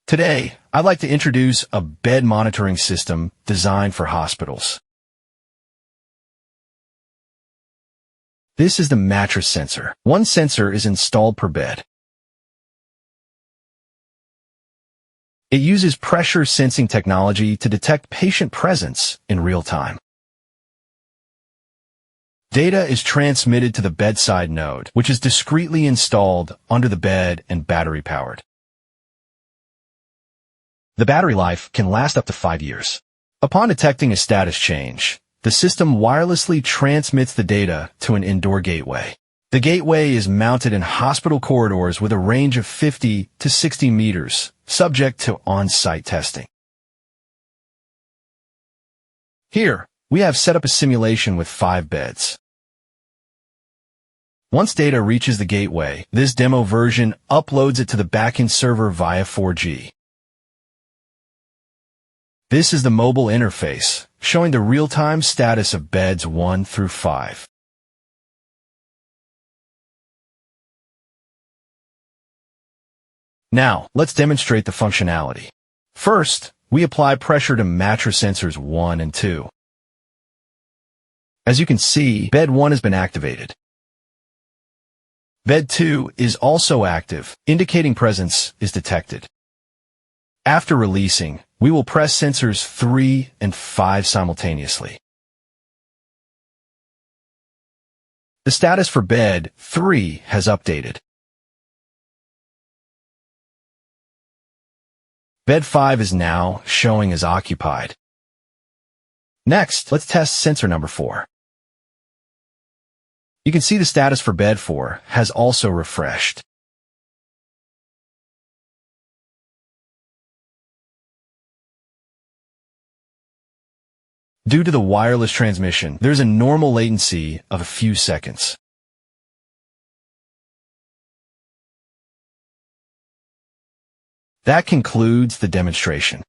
Today, I'd like to introduce a bed monitoring system designed for hospitals. This is the mattress sensor. One sensor is installed per bed. It uses pressure sensing technology to detect patient presence in real time. Data is transmitted to the bedside node, which is discreetly installed under the bed and battery-powered. The battery life can last up to 5 years. Upon detecting a status change, the system wirelessly transmits the data to an indoor gateway. The gateway is mounted in hospital corridors with a range of 50 to 60 meters, subject to on-site testing. Here, we have set up a simulation with 5 beds. Once data reaches the gateway, this demo version uploads it to the Backend server via 4G. This is the mobile interface, showing the real-time status of beds 1 through 5. Now, let's demonstrate the functionality. First, we apply pressure to mattress sensors 1 and 2. As you can see, bed 1 has been activated. Bed 2 is also active, indicating presence is detected. After releasing, we will press sensors 3 and 5 simultaneously. The status for bed 3 has updated. Bed 5 is now showing as occupied. Next, let's test sensor number 4. You can see the status for bed 4 has also refreshed. Due to the wireless transmission, there's a normal latency of a few seconds. That concludes the demonstration.